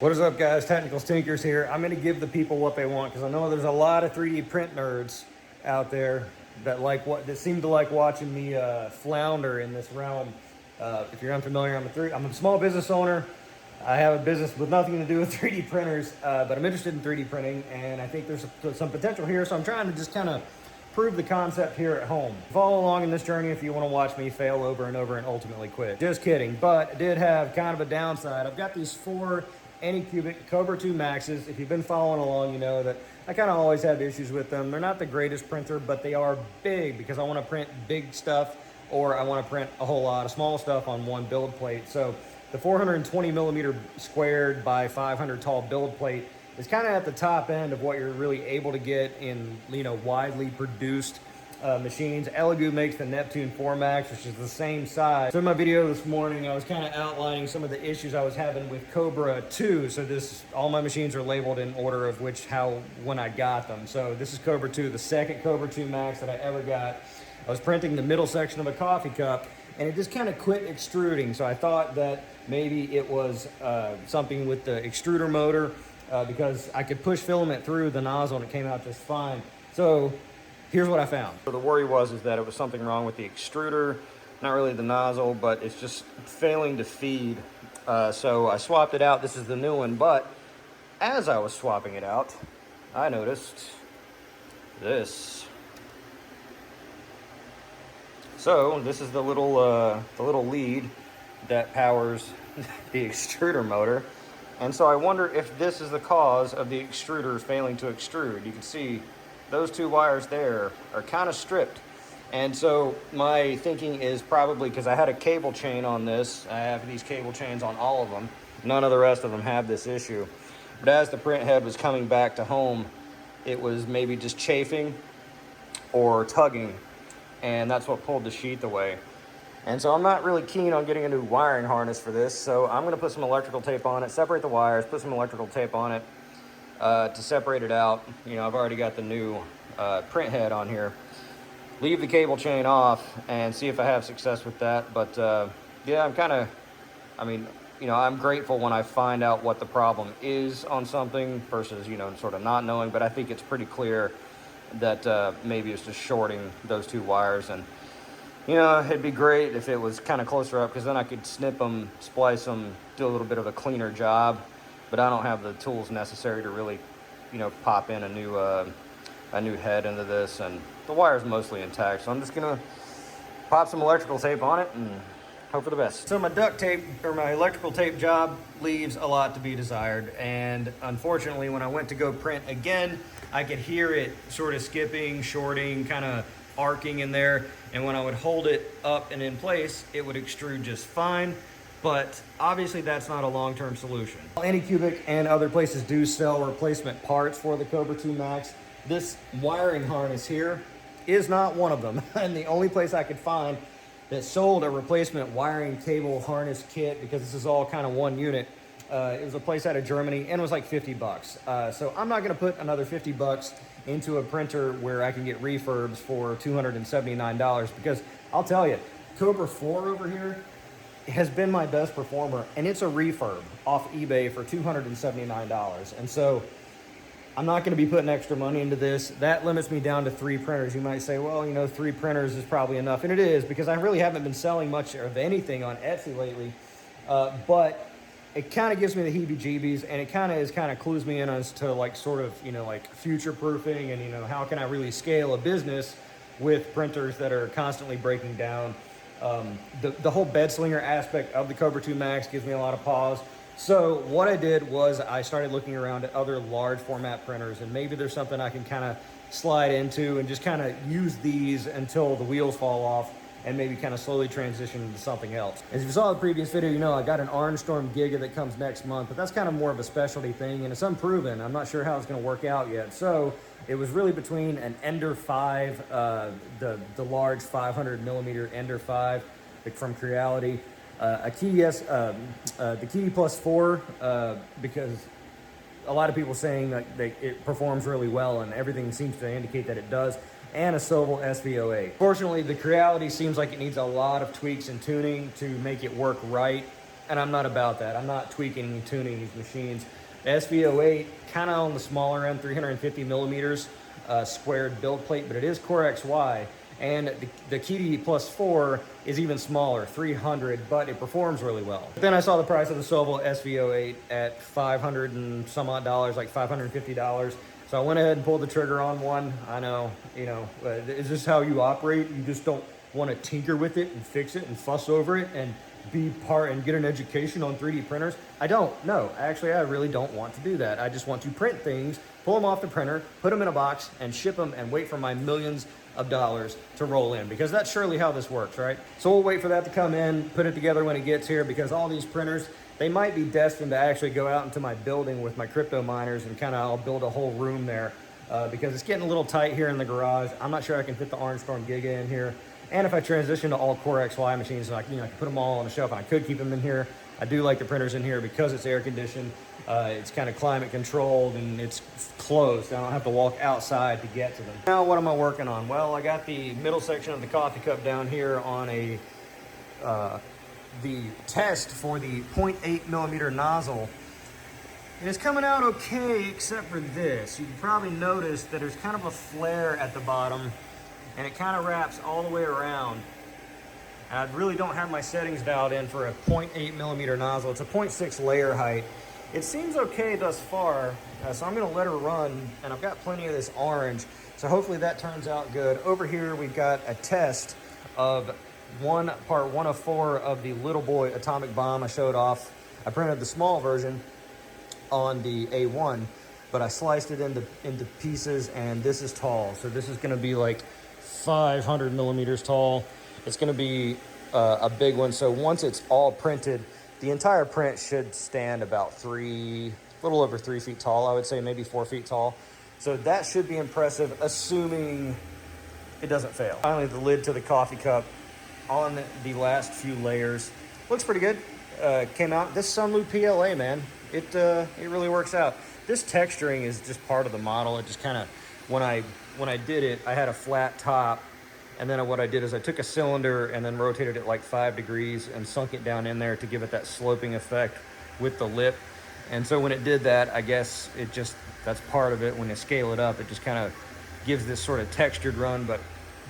What is up, guys? Technical Stinkers here. I'm going to give the people what they want because I know there's a lot of 3D print nerds out there that seem to like watching me flounder in this realm. If you're unfamiliar, I'm a small business owner. I have a business with nothing to do with 3D printers, but I'm interested in 3D printing, and I think there's some potential here. So I'm trying to just kind of prove the concept here at home. Follow along in this journey if you want to watch me fail over and over and ultimately quit. Just kidding, but I did have kind of a downside. I've got these 4 Anycubic Cobra 2 Maxes. If you've been following along, you know that I kind of always have issues with them. They're not the greatest printer, but they are big because I want to print big stuff, or I want to print a whole lot of small stuff on one build plate. So the 420 millimeter squared by 500 tall build plate is kind of at the top end of what you're really able to get in, widely produced machines. Elegoo makes the Neptune 4 Max, which is the same size. So in my video this morning, I was kind of outlining some of the issues I was having with Cobra 2. So all my machines are labeled in order of when I got them. So this is Cobra 2, the second Cobra 2 Max that I ever got. I was printing the middle section of a coffee cup, and it just kind of quit extruding. So I thought that maybe it was something with the extruder motor, because I could push filament through the nozzle and it came out just fine. So here's what I found. So the worry was that it was something wrong with the extruder, not really the nozzle, but it's just failing to feed. So I swapped it out. This is the new one, but as I was swapping it out, I noticed this. So this is the little lead that powers the extruder motor. And so I wonder if this is the cause of the extruder failing to extrude. You can see those 2 wires there are kind of stripped. And so my thinking is probably because I had a cable chain on this. I have these cable chains on all of them. None of the rest of them have this issue. But as the print head was coming back to home, it was maybe just chafing or tugging. And that's what pulled the sheath away. And so I'm not really keen on getting a new wiring harness for this. So I'm going to put some electrical tape on it, separate the wires, put some electrical tape on it to separate it out. I've already got the new print head on here. Leave the cable chain off and see if I have success with that. But yeah, I'm grateful when I find out what the problem is on something versus, sort of not knowing. But I think it's pretty clear that maybe it's just shorting those 2 wires. And it'd be great if it was kind of closer up, because then I could snip them, splice them, do a little bit of a cleaner job. But I don't have the tools necessary to really, pop in a new head into this. And the wire's mostly intact, so I'm just gonna pop some electrical tape on it and hope for the best. So my duct tape, or my electrical tape job, leaves a lot to be desired. And unfortunately, when I went to go print again, I could hear it sort of skipping, shorting, kind of arcing in there. And when I would hold it up and in place, it would extrude just fine. But obviously that's not a long-term solution. Anycubic and other places do sell replacement parts for the Cobra 2 Max. This wiring harness here is not one of them. And the only place I could find that sold a replacement wiring cable harness kit, because this is all kind of one unit, it was a place out of Germany, and it was like 50 bucks. So I'm not gonna put another 50 bucks into a printer where I can get refurbs for $279, because I'll tell you, Cobra 4 over here has been my best performer, and it's a refurb off eBay for $279. And so I'm not going to be putting extra money into this. That limits me down to 3 printers. You might say, well, 3 printers is probably enough. And it is, because I really haven't been selling much of anything on Etsy lately. But it kind of gives me the heebie-jeebies, and it kind of clues me in as to future-proofing and, how can I really scale a business with printers that are constantly breaking down. The whole bed slinger aspect of the Cobra 2 Max gives me a lot of pause. So what I did was I started looking around at other large format printers, and maybe there's something I can kind of slide into and just kind of use these until the wheels fall off, and maybe kind of slowly transition into something else. As you saw in the previous video, I got an Orange Storm Giga that comes next month, but that's kind of more of a specialty thing, and it's unproven. I'm not sure how it's going to work out yet. So it was really between an Ender 5, the large 500 millimeter Ender 5 from Creality, a Key the Key Plus 4, because a lot of people saying that it performs really well, and everything seems to indicate that it does, and a Sobel SVOA. Fortunately, the Creality seems like it needs a lot of tweaks and tuning to make it work right. and I'm not about that. I'm not tweaking and tuning these machines. The SV08, kind of on the smaller end, 350 millimeters squared build plate, but it is Core XY. And the Key Plus 4 is even smaller, 300, but it performs really well. Then I saw the price of the Sobel SV08 at 500 and some odd dollars, like $550. So I went ahead and pulled the trigger on one. I know, you know, is this how you operate? You just don't want to tinker with it and fix it and fuss over it and be part and get an education on 3D printers? I don't. No, actually, I really don't want to do that. I just want to print things, pull them off the printer, put them in a box, and ship them and wait for my millions of dollars to roll in, because that's surely how this works, right? So we'll wait for that to come in, put it together when it gets here, because all these printers, they might be destined to actually go out into my building with my crypto miners, and kind of I'll build a whole room there because it's getting a little tight here in the garage. I'm not sure I can fit the Orange Storm Giga in here. And if I transition to all Core XY machines, like, you know, I can put them all on the shelf, and I could keep them in here. I do like the printers in here because it's air conditioned. It's kind of climate controlled, and it's closed. I don't have to walk outside to get to them. Now, what am I working on? Well, I got the middle section of the coffee cup down here on a the test for the 0.8 millimeter nozzle. And it's coming out okay, except for this. You can probably notice that there's kind of a flare at the bottom, and it kind of wraps all the way around. And I really don't have my settings dialed in for a 0.8 millimeter nozzle. It's a 0.6 layer height. It seems okay thus far, so I'm gonna let her run, and I've got plenty of this orange, so hopefully that turns out good. Over here, we've got a test of part 1 of 4 of the Little Boy atomic bomb I showed off. I printed the small version on the A1, but I sliced it into pieces, and this is tall. So this is gonna be like 500 millimeters tall. It's gonna be a big one. So once it's all printed, the entire print should stand about a little over 3 feet tall, I would say, maybe 4 feet tall. So that should be impressive, assuming it doesn't fail. Finally, the lid to the coffee cup on the last few layers. Looks pretty good. Came out, this Sunloop PLA, man, it really works out. This texturing is just part of the model. It just kind of, when I did it, I had a flat top, and then what I did is I took a cylinder and then rotated it like 5 degrees and sunk it down in there to give it that sloping effect with the lip. And so when it did that, I guess that's part of it. When you scale it up, it just kind of gives this sort of textured run. But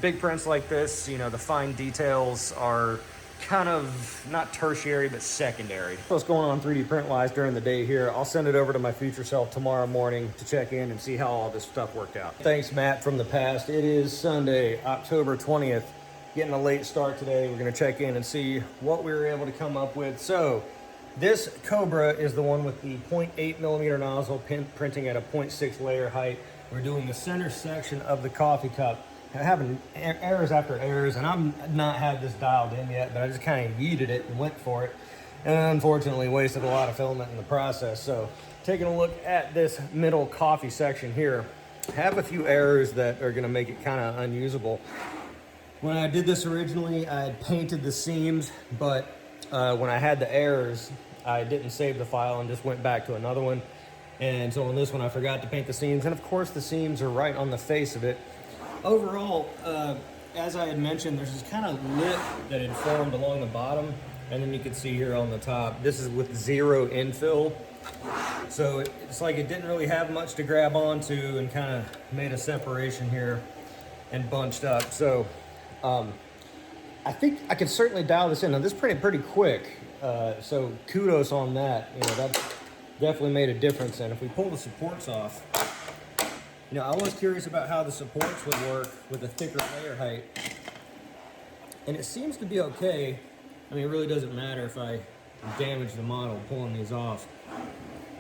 big prints like this, you know, the fine details are kind of not tertiary, but secondary. What's going on 3D print wise during the day here? I'll send it over to my future self tomorrow morning to check in and see how all this stuff worked out. Thanks, Matt from the past. It is Sunday, October 20th. Getting a late start today. We're gonna check in and see what we were able to come up with. So this Cobra is the one with the 0.8 millimeter nozzle, printing at a 0.6 layer height. We're doing the center section of the coffee cup. I'm having errors after errors, and I'm not had this dialed in yet, but I just kind of yeeted it and went for it, and unfortunately wasted a lot of filament in the process. So taking a look at this middle coffee section here, I have a few errors that are going to make it kind of unusable. When I did this originally, I had painted the seams, but when I had the errors, I didn't save the file and just went back to another one. And so on this one, I forgot to paint the seams, and of course the seams are right on the face of it. Overall, as I had mentioned, there's this kind of lip that had formed along the bottom, and then you can see here on the top, this is with 0 infill. So it's like it didn't really have much to grab onto, and kind of made a separation here and bunched up. So I think I could certainly dial this in. Now this printed pretty quick, so kudos on that. You know, that definitely made a difference. And if we pull the supports off, you know, I was curious about how the supports would work with a thicker layer height, and it seems to be okay. I mean, it really doesn't matter if I damage the model pulling these off,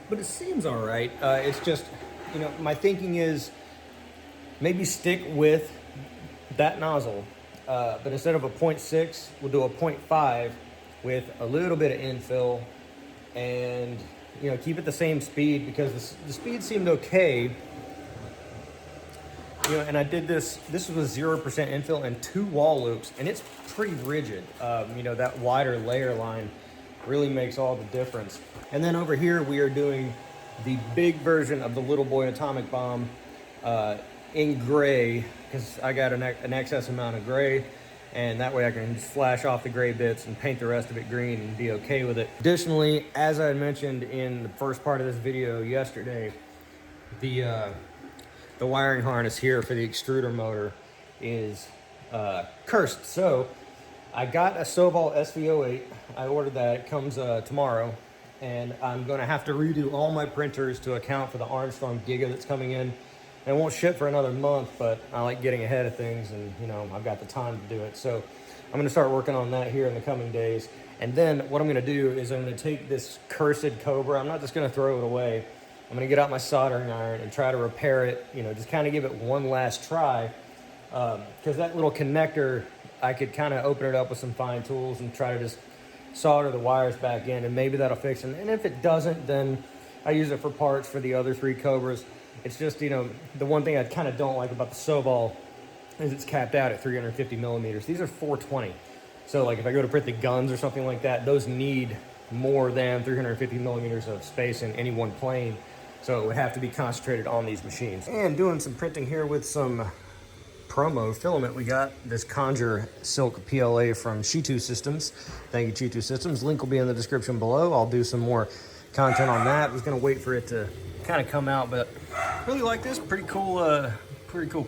but it seems all right. It's just, you know, my thinking is maybe stick with that nozzle, but instead of a 0.6, we'll do a 0.5 with a little bit of infill, and, you know, keep it the same speed, because the speed seemed okay. You know, and I did this was 0% infill and 2 wall loops, and it's pretty rigid. You know, that wider layer line really makes all the difference. And then over here, we are doing the big version of the Little Boy atomic bomb in gray, because I got an excess amount of gray. and that way I can just flash off the gray bits and paint the rest of it green and be okay with it. Additionally, as I mentioned in the first part of this video yesterday, the wiring harness here for the extruder motor is cursed. So I got a Soval SV08. I ordered that. It comes tomorrow, and I'm going to have to redo all my printers to account for the Armstrong Giga that's coming in. It won't ship for another month, but I like getting ahead of things, and you know, I've got the time to do it. So I'm going to start working on that here in the coming days. And then what I'm going to do is I'm going to take this cursed Cobra. I'm not just going to throw it away. I'm going to get out my soldering iron and try to repair it, you know, just kind of give it one last try. Because that little connector, I could kind of open it up with some fine tools and try to just solder the wires back in, and maybe that'll fix it. And if it doesn't, then I use it for parts for the other 3 Cobras. It's just, you know, the one thing I kind of don't like about the Soval is it's capped out at 350 millimeters. These are 420. So like if I go to print the guns or something like that, those need more than 350 millimeters of space in any one plane. So it would have to be concentrated on these machines. And doing some printing here with some promo filament. We got this Conjure Silk PLA from Shitu Systems. Thank you, Shitu Systems. Link will be in the description below. I'll do some more content on that. I was gonna wait for it to kind of come out, but really like this. Pretty cool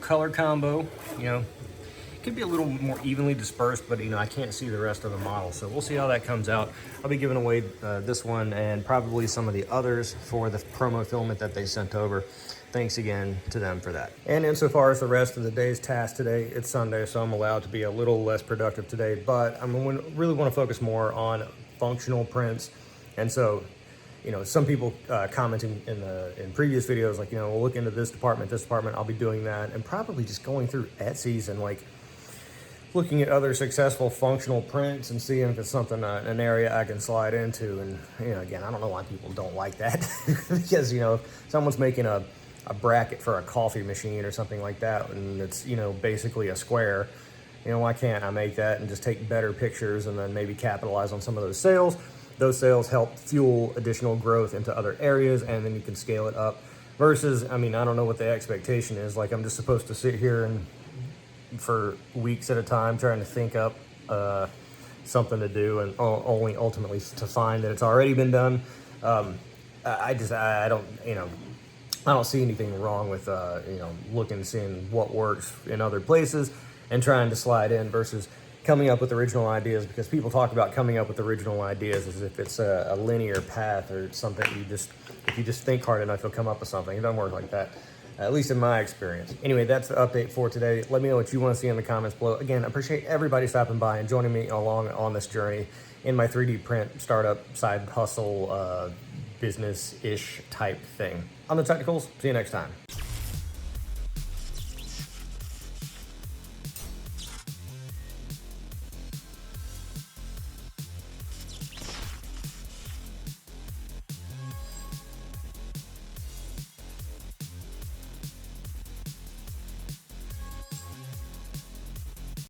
color combo. You know, it could be a little more evenly dispersed, but you know, I can't see the rest of the model, so we'll see how that comes out. I'll be giving away this one and probably some of the others for the promo filament that they sent over. Thanks again to them for that. And insofar as the rest of the day's task today, it's Sunday, so I'm allowed to be a little less productive today, but I'm really want to focus more on functional prints. And so, you know, some people commenting in previous videos, like, you know, we'll look into this department, I'll be doing that, and probably just going through Etsy's and like looking at other successful functional prints and seeing if it's something, an area I can slide into. And, you know, again, I don't know why people don't like that because, you know, if someone's making a bracket for a coffee machine or something like that, and it's, you know, basically a square, you know, why can't I make that and just take better pictures and then maybe capitalize on some of those sales? Those sales help fuel additional growth into other areas, and then you can scale it up. Versus, I mean, I don't know what the expectation is. Like, I'm just supposed to sit here and for weeks at a time trying to think up something to do, and only ultimately to find that it's already been done. I don't, you know, I don't see anything wrong with, you know, looking, seeing what works in other places and trying to slide in versus coming up with original ideas, because people talk about coming up with original ideas as if it's a linear path or something. If you just think hard enough, you'll come up with something. It doesn't work like that, at least in my experience. Anyway, that's the update for today. Let me know what you want to see in the comments below. Again, I appreciate everybody stopping by and joining me along on this journey in my 3D print startup side hustle business-ish type thing. On the technicals, see you next time.